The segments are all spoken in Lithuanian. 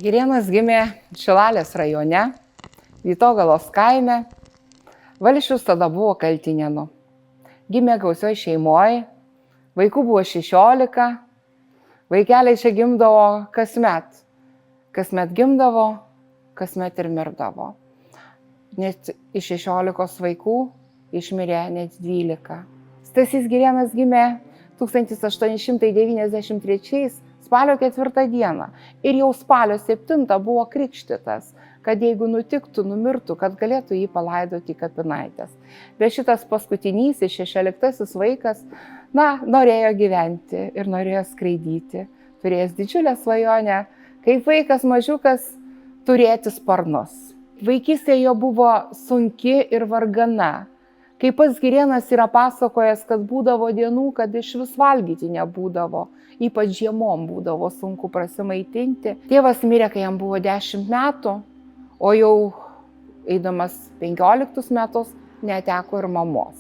Girėnas gimė Šilalės rajone, Vytogalos kaime. Valsčius tada buvo Kaltinėnų. Gimė gausioj šeimoje, vaikų buvo 16, vaikeliai čia gimdavo kasmet. Kasmet gimdavo, kasmet ir mirdavo. Net iš 16 vaikų išmirė net 12. Stasys Girėnas gimė 1893 spalio 4 dieną ir jau spalio 7 buvo krikštytas, kad jeigu nutiktų, numirtų, kad galėtų jį palaidoti į kapinaitės. Bet šitas paskutinysis 16 vaikas, norėjo gyventi ir norėjo skraidyti. Turėjęs didžiulę svajonę, kaip vaikas mažiukas, turėti sparnus. Vaikystė jo buvo sunki ir vargana. Kaip pats Girėnas yra pasakojęs, kad būdavo dienų, kad iš vis valgyti nebūdavo. Ypač žiemom būdavo sunku prasimaitinti. Tėvas mirė, kai jam buvo 10 metų, o jau eidamas 15 metus neteko ir mamos.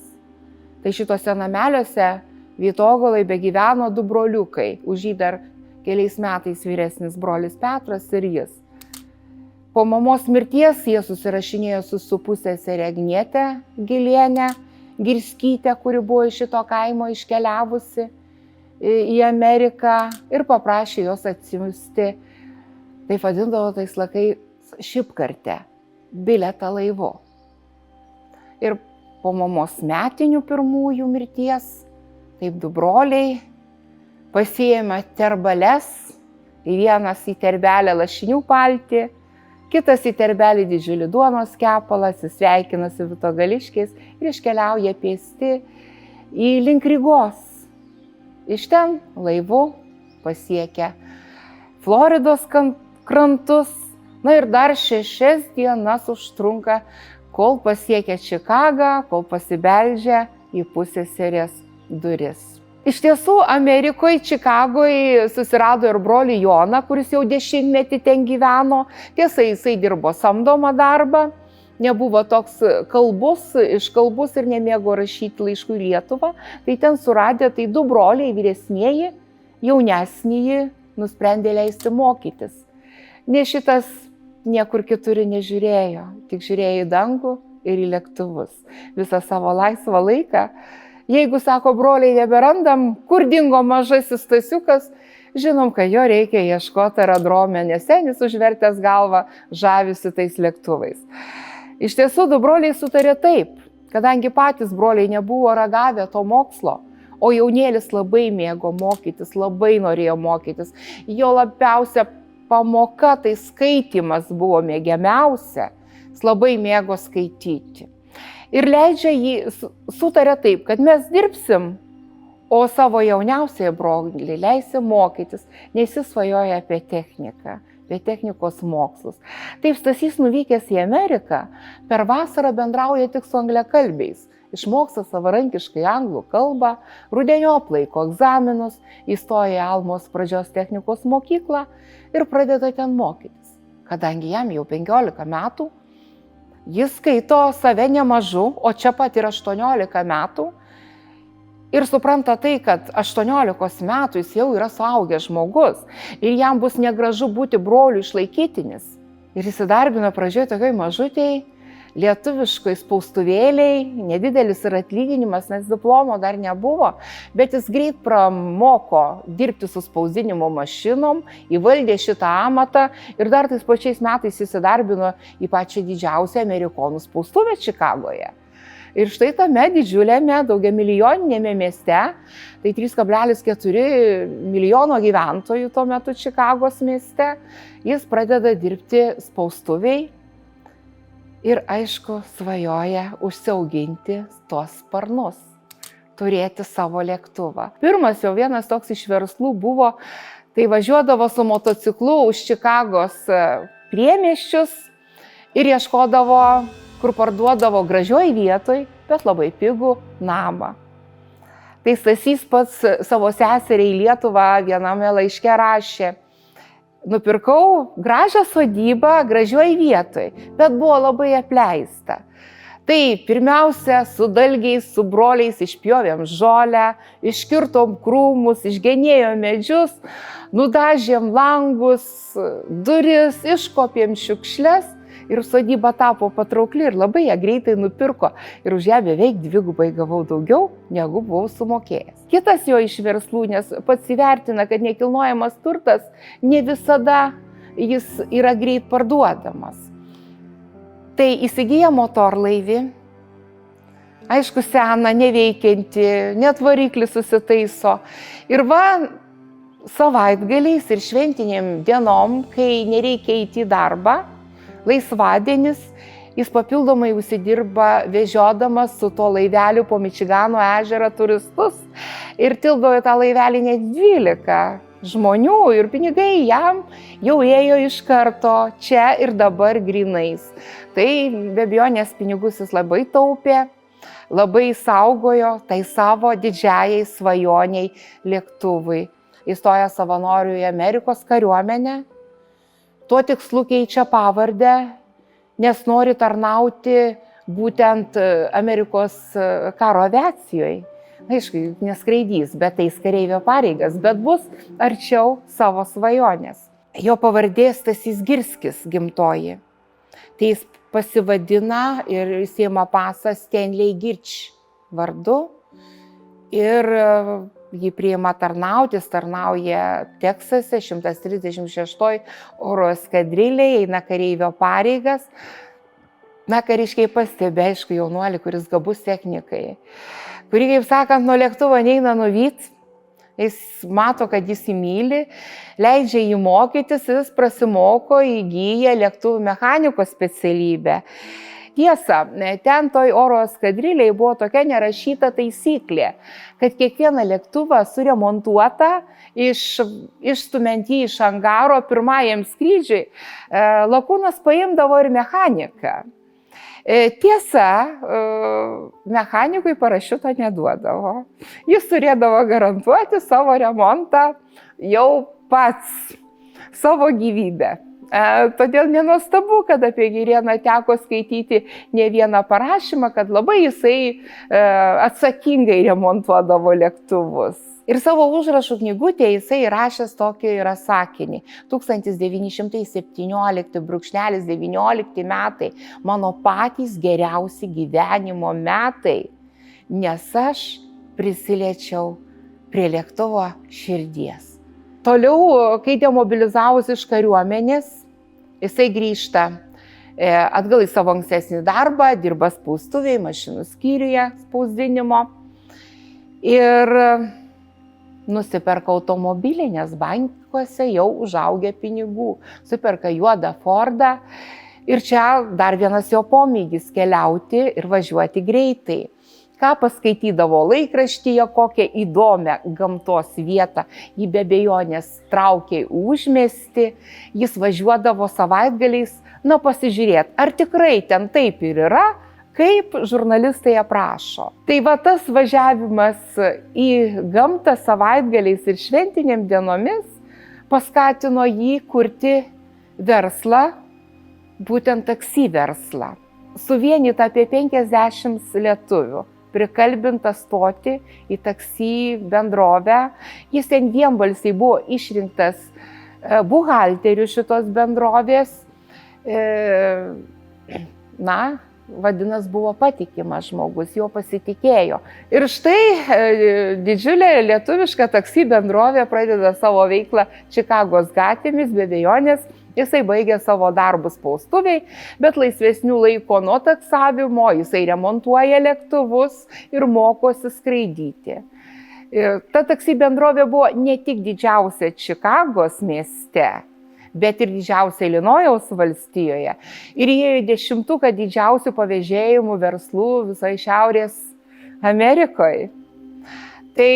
Tai šitose nameliuose Vytogolai begyveno 2 broliukai, už jį dar keliais metais vyresnis brolis Petras ir jis. Po mamos mirties jie susirašinėjo su pusseserė Agnietė Gilienė Girskytė, kuri buvo iš šito kaimo iškeliavusi į Ameriką ir paprašė jos atsiųsti, taip vadindavo tais laikais, šipkartę, bilietą laivu. Ir po mamos metinių pirmųjų mirties, taip 2 broliai pasiėmė terbales, vienas į terbelę lašinių paltį, kitas į terbelį didžiulį duonos kepalą, atsisveikina su vitogališkiais ir iškeliauja pėsti į link Rygos. Iš ten laivu pasiekia Floridos krantus, ir dar 6 dienas užtrunka, kol pasiekia Čikagą, kol pasibeldžia į pusseserės duris. Iš tiesų, Amerikoje, Čikagoje susirado ir brolį Joną, kuris jau 10 ten gyveno. Tiesa, jisai dirbo samdomą darbą, nebuvo toks iškalbus ir nemėgo rašyti laiškų į Lietuvą. Tai ten suradė 2 broliai vyresnieji, jaunesnįjį nusprendė leisti mokytis. Nes šitas niekur kitur nežiūrėjo, tik žiūrėjo į dangų ir į lėktuvus. Visą savo laisvą laiką. Jeigu, sako, broliai, neberandam, kur dingo mažasis Stasiukas, žinom, kad jo reikia ieškoti aerodrome, nes senis užvertęs galvą žavisi tais lėktuvais. Iš tiesų, 2 broliai sutarė taip, kadangi patys broliai nebuvo ragavę to mokslo, o jaunėlis labai mėgo mokytis, labai norėjo mokytis. Jo labiausia pamoka, tai skaitymas buvo mėgiamiausia, jis labai mėgo skaityti. Ir leidžia jį, sutarė taip, kad mes dirbsim, o savo jauniausiai brolį leisim mokytis, nes jis svajoja apie techniką, apie technikos mokslus. Taip Stasys nuvykęs į Ameriką, per vasarą bendrauja tik su angliakalbiais, išmoksta savarankiškai anglų kalbą, rudeniop laiko egzaminus, įstoja į Almos pradžios technikos mokyklą ir pradeda ten mokytis. Kadangi jam jau 15 metų, jis skaito save nemažu, o čia pat ir 18 metų ir supranta tai, kad 18 metų jis jau yra suaugęs žmogus ir jam bus negražu būti brolių išlaikytinis. Ir įsidarbino pradžioje tokiai mažutėj, lietuviškai spaustuvėliai, nedidelis ir atlyginimas, nes diplomo dar nebuvo, bet jis greit pramoko dirbti su spausdinimo mašinom, įvaldė šitą amatą ir dar tais pačiais metais įsidarbino į pačią didžiausią amerikonų spaustuvę Čikagoje. Ir štai tame didžiuliame, daugiamilijoninėme mieste, tai 3,4 milijono gyventojų tuo metu Čikagos mieste, jis pradeda dirbti spaustuviai. Ir aišku, svajoja užsiauginti tuos sparnus, turėti savo lėktuvą. Pirmas jau vienas toks iš verslų buvo, tai važiuodavo su motociklu už Čikagos priemiesčius ir ieškodavo, kur parduodavo gražioj vietoj, bet labai pigų namą. Tai Stasys pats savo seseriai į Lietuvą viename laiške rašė: nupirkau gražią sodybą gražioj vietoj, bet buvo labai apleista. Tai pirmiausia, su dalgiais, su broliais išpjovėm žolę, iškirtom krūmus, išgenėjom medžius, nudažėm langus, duris, iškopėm šiukšles ir sodyba tapo patraukli ir labai ją greitai nupirko ir už ją beveik dvigubai gavau daugiau, negu buvau sumokėjęs. Kitas jo iš verslų, nes pats įvertina, kad nekilnojamas turtas ne visada jis yra greit parduodamas. Tai įsigyja motorlaivį, aišku, seną, neveikianti, net variklis susitaiso. Ir va, savaitgaliais ir šventinėm dienom, kai nereikia eiti į darbą, laisvadienis, jis papildomai užsidirba vežiodamas su to laiveliu po Mičigano ežerą turistus ir tildavo į tą laivelį net 12 žmonių ir pinigai jam jau ėjo iš karto čia ir dabar grynais. Tai be abejonės pinigus jis labai taupė, labai saugojo tai savo didžiajai svajoniai lėktuvui. Įstoja savanorių į Amerikos kariuomenę, tuo tikslu keičia pavardę, nes nori tarnauti būtent Amerikos karo aviacijoje. Aišku, neskraidys, bet tai kareivio pareigas, bet bus arčiau savo svajonės. Jo pavardė Stasys Girskis gimtoji. Tai jis pasivadina ir įsiima pasą Stanley Girč vardu ir jį priima tarnauti, jis tarnauja Teksase, 136 oro eskadrilėje, eina kareivio pareigas. Na, kariškiai pastebė, aišku, jaunuolį, kuris gabus technikai, kurį, kaip sakant, nuo lėktuvo neina nuvyt, jis mato, kad jis įmyli, leidžia jį mokytis, jis prasimoko, įgyja lėktuvų mechaniko specialybę. Tiesa, ten toj oro eskadrilėje buvo tokia nerašyta taisyklė, kad kiekvieną lėktuvą suremontuotą, išstumiant jį iš angaro pirmajam skrydžiui, lakūnas paimdavo ir mechaniką. Tiesa, mechanikui parašiuto neduodavo. Jis turėdavo garantuoti savo remontą jau pats, savo gyvybę. Todėl nenuostabu, kad apie Girėną teko skaityti ne vieną parašymą, kad labai jisai atsakingai remontuodavo lėktuvus. Ir savo užrašų knygutėje jisai rašęs tokį yra sakinį. 1917-19 metai mano patys geriausi gyvenimo metai, nes aš prisiliečiau prie lėktuvo širdies. Toliau, kai demobilizavosi iš kariuomenės, jisai grįžta atgal į savo ankstesnį darbą, dirba spaustuvėje, mašinų skyriuje spausdinimo ir nusiperka automobilį, nes bankuose jau užaugę pinigų. Superka juodą Fordą ir čia dar vienas jo pomėgis keliauti ir važiuoti greitai. Ką paskaitydavo laikraštyje, kokią įdomią gamtos vietą, jį be abejonės traukė užmiestį, jis važiuodavo savaitgaliais, pasižiūrėti, ar tikrai ten taip ir yra, kaip žurnalistai aprašo. Tai va tas važiavimas į gamtą savaitgaliais ir šventinėm dienomis paskatino jį kurti verslą, būtent taksi verslą. Suvienyta apie 50 lietuvių, prikalbinta stoti į taksi bendrovę. Jis ten vienbalsiai buvo išrinktas buhalteriu šitos bendrovės. Vadinas, buvo patikimas žmogus, jo pasitikėjo. Ir štai didžiulė lietuviška taksi bendrovė pradeda savo veiklą Čikagos gatvėmis, be abejonės. Jisai baigė savo darbus spaustuviai, bet laisvesnių laiko nuo taksavimo, jisai remontuoja lėktuvus ir mokosi skraidyti. Ta taksi bendrovė buvo ne tik didžiausia Čikagos mieste, bet ir didžiausia Ilinojaus valstijoje. Ir įėjo į 10 didžiausių pavėžėjimų verslų visoje Šiaurės Amerikoje. Tai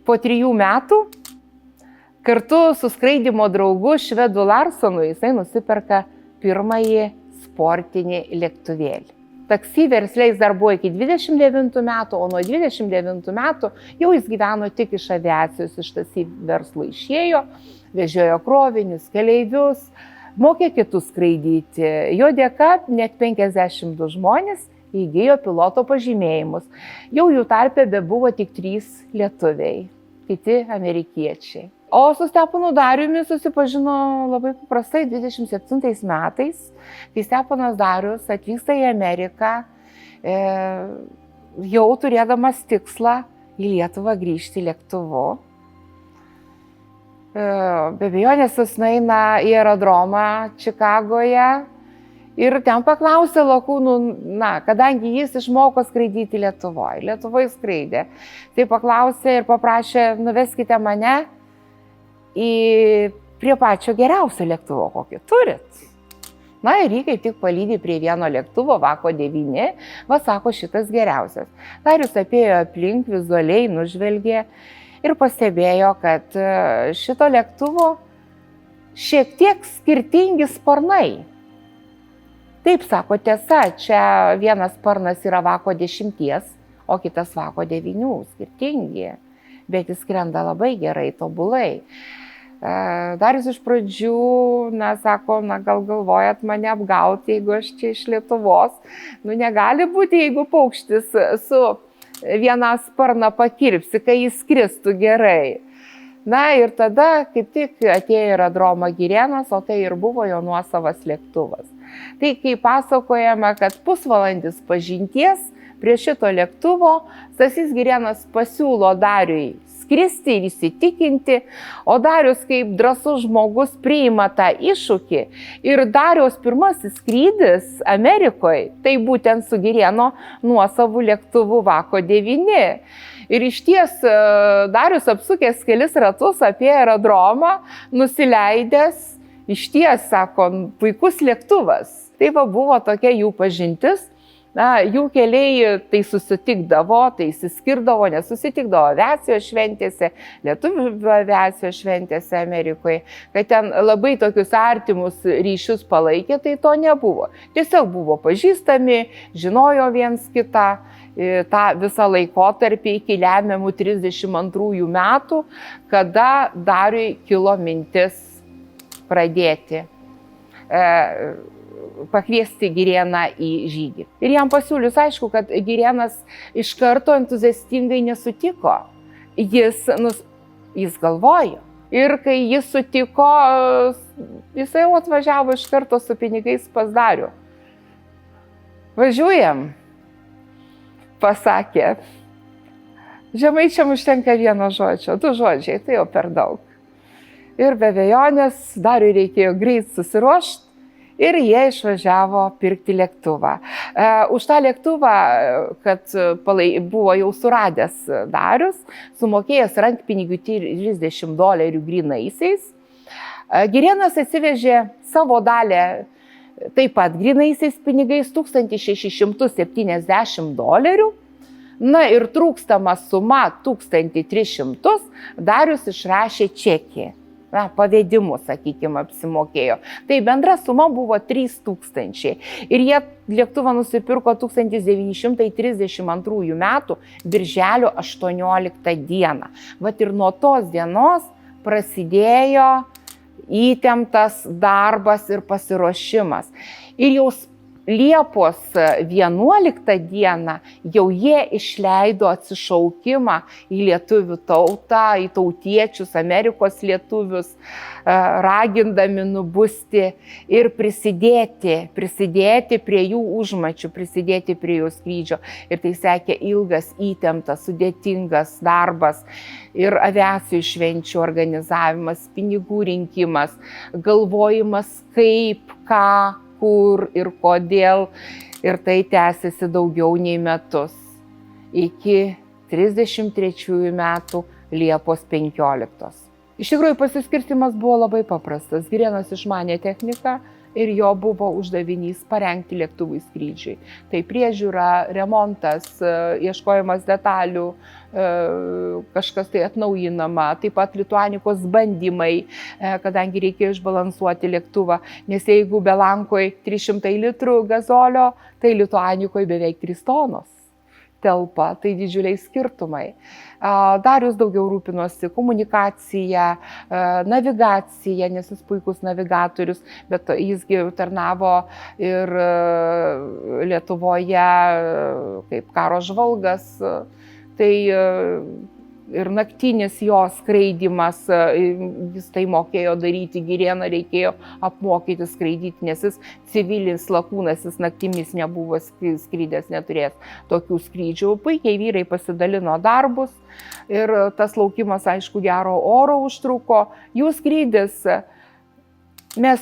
po 3 metų kartu su skraidimo draugu Švedu Larsonu jisai nusiperka pirmąjį sportinį lėktuvėlį. Taksi versle jis dar buvo iki 29 metų, o nuo 29 metų jau jis gyveno tik iš aviacijos, iš taksi verslo išėjo, vežiojo krovinius, keleivius, mokė kitus skraidyti. Jo dėka net 52 žmonės įgijo piloto pažymėjimus. Jau jų tarpe bebuvo tik 3 lietuviai, kiti amerikiečiai. O su Steponu Dariumi susipažino labai paprastai 27 metais, kai Steponas Darius atvyksta į Ameriką, jau turėdamas tikslą į Lietuvą grįžti lėktuvu. Be abejonės jis nueina į aerodromą Čikagoje ir ten paklausė lakūnų, kadangi jis išmoko skraidyti Lietuvoje skraidė, tai paklausė ir paprašė, nuveskite mane prie pačio geriausio lėktuvo, kokį turit. Ir jį kaip tik palydė prie vieno lėktuvo, Vako 9, sako, šitas geriausias. Darius apėjo aplink, vizualiai nužvelgė ir pastebėjo, kad šito lėktuvo šiek tiek skirtingi sparnai. Taip, sako, tiesa, čia vienas sparnas yra Vako 10, o kitas Vako 9, skirtingi, bet jis skrenda labai gerai, tobulai. Darius iš pradžių, sako, gal galvojat mane apgauti, jeigu aš čia iš Lietuvos. Negali būti, jeigu paukštis su vieną sparną pakirpsi, kai jis skristų gerai. Ir tada kaip tik atėjo į aerodromą Girėnas, o tai ir buvo jo nuosavas lėktuvas. Tai kai pasakojame, kad pusvalandis pažinties prie šito lėktuvo Stasys Girėnas pasiūlo Dariui skristi ir įsitikinti, o Darius kaip drąsus žmogus priima tą iššūkį. Ir Dariaus pirmasis skrydis Amerikoje, tai būtent su Girėno nuosavu lėktuvu Vako 9. Ir iš ties Darius apsukęs kelis ratus apie aerodromą, nusileidęs, iš ties, sako, puikus lėktuvas. Tai buvo tokia jų pažintis. Jų keliai tai susitikdavo, tai įsiskirdavo, nesusitikdavo aviacijos šventėse, lietuvių aviacijos šventėse Amerikoje, kad ten labai tokius artimus ryšius palaikė, tai to nebuvo. Tiesiog buvo pažįstami, žinojo viens kitą tą visą laikotarpį iki lemiamų 32 metų, kada Dariui kilo mintis pradėti pakviesti Girėną į žygį. Ir jam pasiūlius, aišku, kad Girėnas iš karto entuziastingai nesutiko. Jis galvojo. Ir kai jis sutiko, jisai jau atvažiavo iš karto su pinigais pas Darių. Važiuojam, pasakė. Žemaičiam užtenka vieno žodžio, 2 žodžiai, tai jau per daug. Ir be abejonės Dariui reikėjo greit susiruošti. Ir jie išvažiavo pirkti lėktuvą. Už tą lėktuvą, kad buvo jau suradęs Darius, sumokėjęs rankpinigių $30 grynaisiais, Girėnas atsivežė savo dalį taip pat grynaisiais pinigais $1670. Ir trūkstama suma 1300 Darius išrašė čekį. Pavedimu, sakykime, apsimokėjo. Tai bendra suma buvo 3000. Ir jie lėktuvą nusipirko 1932 metų birželio 18 dieną. Ir nuo tos dienos prasidėjo įtemptas darbas ir pasiruošimas. Ir jau Liepos 11 dieną jau jie išleido atsišaukimą į lietuvių tautą, į tautiečius, Amerikos lietuvius, ragindami nubusti ir prisidėti prie jų užmačių, prisidėti prie jų skrydžio. Ir tai sekė ilgas, įtemptas, sudėtingas darbas ir aviacijų švenčių organizavimas, pinigų rinkimas, galvojimas kaip, ką, kur ir kodėl. Ir tai tęsiasi daugiau nei metus. Iki 33 metų Liepos 15. Iš tikrųjų, pasiskirstimas buvo labai paprastas. Girėnas išmanė techniką ir jo buvo uždavinys parengti lėktuvui skrydžiui. Tai priežiūra, remontas, ieškojimas detalių, kažkas tai atnaujinama, taip pat lituanikos bandymai, kadangi reikėjo išbalansuoti lėktuvą, nes jeigu Belankoj 300 litrų gazolio, tai lituanikoje beveik 3 tonos telpa, tai didžiuliai skirtumai. Darius daugiau rūpinosi komunikacija, navigacija, nes jis puikus navigatorius, bet jisgi tarnavo ir Lietuvoje kaip karo žvalgas. Tai ir naktinis jo skraidimas, jis tai mokėjo daryti, Girėną reikėjo apmokyti skraidyti, nes jis civilinis lakūnas, jis naktimis nebuvo skrydęs, neturės tokių skrydžių. Puikiai vyrai pasidalino darbus ir tas laukimas, aišku, gero oro užtruko. Jų skrydis, mes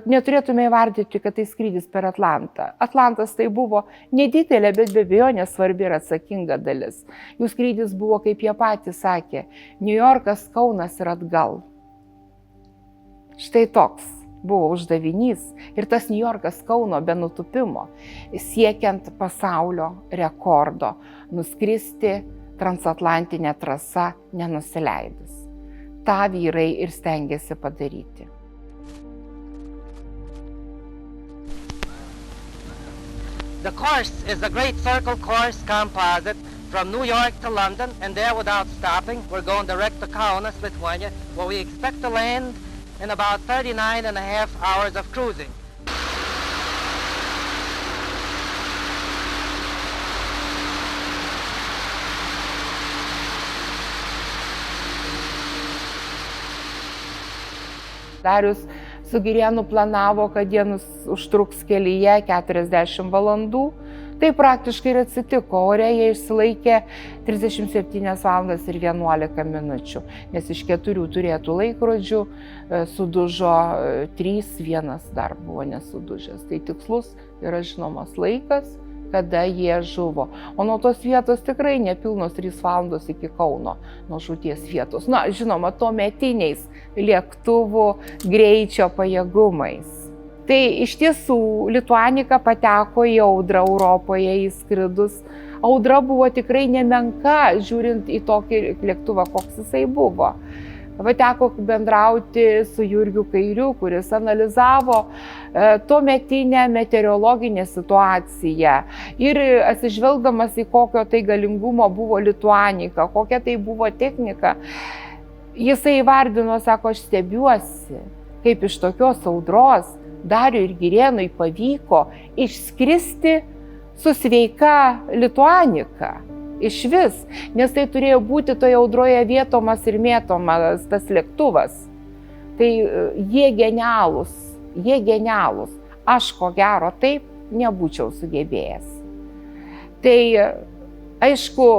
neturėtume įvardyti, kad tai skrydis per Atlantą. Atlantas tai buvo nedidelė, bet be abejonės svarbi ir atsakinga dalis. Jų skrydis buvo, kaip jie patys sakė, New Yorkas, Kaunas ir atgal. Štai toks buvo uždavinys ir tas New Yorkas Kauno be nutupimo, siekiant pasaulio rekordo, nuskristi transatlantinę trasą nenusileidus. Ta vyrai ir stengiasi padaryti. The course is a Great Circle Course composite from New York to London, and there without stopping, we're going direct to Kaunas, Lithuania, where we expect to land in about 39.5 hours of cruising. Darius su Girėnu planavo, kad jie užtruks kelyje 40 valandų. Tai praktiškai ir atsitiko. Ore jie išsilaikė 37 valandas ir 11 minučių, nes iš 4 turėtų laikrodžių sudužo 3, 1 dar buvo nesudužęs. Tai tikslus yra žinomas laikas, kada jie žuvo. O nuo tos vietos tikrai nepilnos 3 valandos iki Kauno, nuo žūties vietos. Na, žinoma, tuometiniais lėktuvų greičio pajėgumais. Tai iš tiesų Lituanika pateko į audrą Europoje įskridus. Audra buvo tikrai nemenka, žiūrint į tokį lėktuvą, koks jisai buvo. Teko bendrauti su Jurgiu Kairiu, kuris analizavo tuometinę meteorologinę situaciją ir atsižvelgdamas į kokio tai galingumo buvo Lituanika, kokia tai buvo technika, jisai įvardino, sako, aš stebiuosi, kaip iš tokios audros Dariui ir Girėnui pavyko išskristi su sveika Lituanika. Iš vis, nes tai turėjo būti toje audroje vietomas ir mėtomas tas lėktuvas. Tai jie genialūs. Aš ko gero taip nebūčiau sugebėjęs. Tai aišku,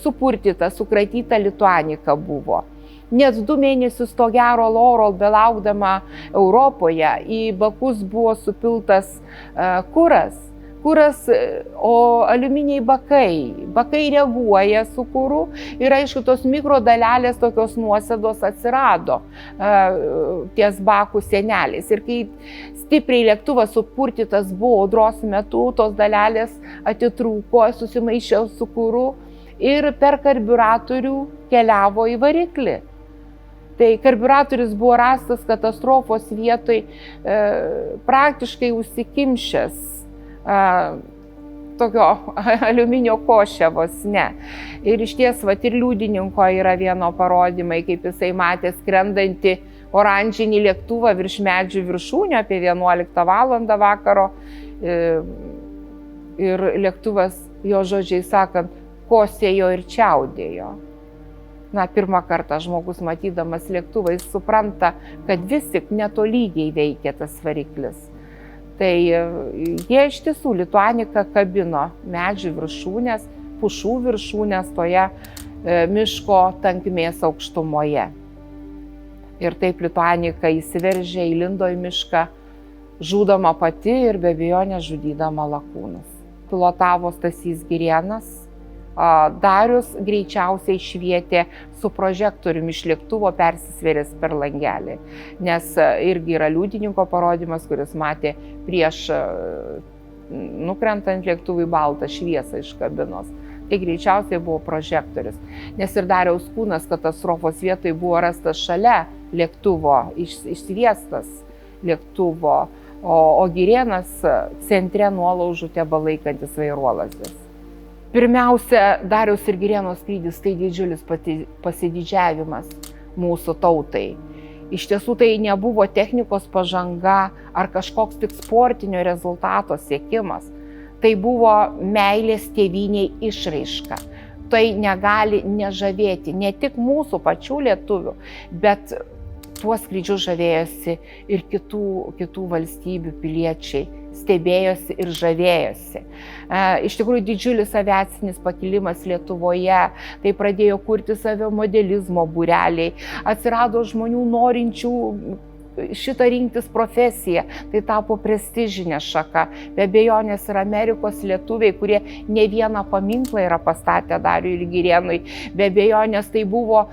supurtyta, sukratyta Lituanika buvo. Net 2 mėnesius to gero oro belaukdama Europoje į bakus buvo supiltas kuras, o aliuminiai bakai. Bakai reaguoja su kuru ir aišku, tos mikrodalelės tokios nuosėdos atsirado ties bakų sieneliais. Ir kai stipriai lėktuvas supurtytas buvo audros metu, tos dalelės atitrūko, susimaišė su kuru ir per karbiuratorių keliavo į variklį. Tai karbiuratorius buvo rastas katastrofos vietoj praktiškai užsikimšęs tokio aliuminio košė vos ne. Ir iš ties, ir liudininko yra vieno parodymai, kaip jisai matė skrendantį oranžinį lėktuvą virš medžių viršūnio apie 11 valandą vakaro. Ir lėktuvas, jo žodžiai sakant, kosėjo ir čiaudėjo. Na, pirmą kartą žmogus matydamas lėktuvą, jis supranta, kad vis tik netolygiai veikia tas variklis. Tai jie iš tiesų Lituanika kabino medžių viršūnės, pušų viršūnės toje miško tankmės aukštumoje. Ir taip Lituanika įsiveržė, įlindo į mišką, žudama pati ir be abejonės žudydama lakūnus. Pilotavo Stasys Girėnas. Darius greičiausiai švietė su prožektoriumi iš lėktuvo persisvėręs per langelį, nes irgi yra liudininko parodymas, kuris matė prieš nukrentant lėktuvui baltą šviesą iš kabinos. Tai greičiausiai buvo prožektorius, nes ir Dariaus kūnas katastrofos vietoj buvo rastas šalia lėktuvo, išsviestas lėktuvo, o Girėnas centre nuolaužų tebelaikantis vairuolazdas. Pirmiausia, Dariaus ir Girėno skrydis tai didžiulis pasididžiavimas mūsų tautai. Iš tiesų tai nebuvo technikos pažanga ar kažkoks tik sportinio rezultato siekimas. Tai buvo meilės tėvynei išraiška. tai negali nežavėti ne tik mūsų pačių lietuvių, bet tuo skrydžiu žavėjosi ir kitų valstybių piliečiai, stebėjosi ir žavėjosi. Iš tikrųjų didžiulis aviacinis pakilimas Lietuvoje, tai pradėjo kurtis aviomodelizmo būreliai, atsirado žmonių norinčių šitą rinktis profesiją, tai tapo prestižinė šaka. Be abejonės ir Amerikos lietuviai, kurie ne vieną paminklą yra pastatę Dariui ir Girėnui, be abejonės tai buvo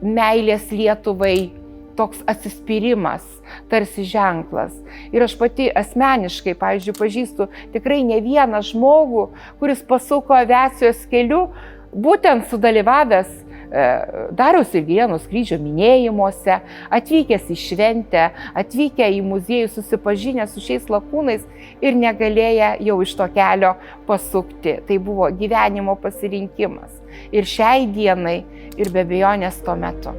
meilės Lietuvai toks atsispyrimas, tarsi ženklas. Ir aš pati asmeniškai, pavyzdžiui, pažįstu tikrai ne vieną žmogų, kuris pasuko aviacijos keliu, būtent sudalyvavęs Dariaus ir Girėno skrydžio minėjimuose, atvykęs į šventę, atvykę į muziejų, susipažinę su šiais lakūnais ir negalėję jau iš to kelio pasukti. Tai buvo gyvenimo pasirinkimas ir šiai dienai, ir be abejonės tuo metu.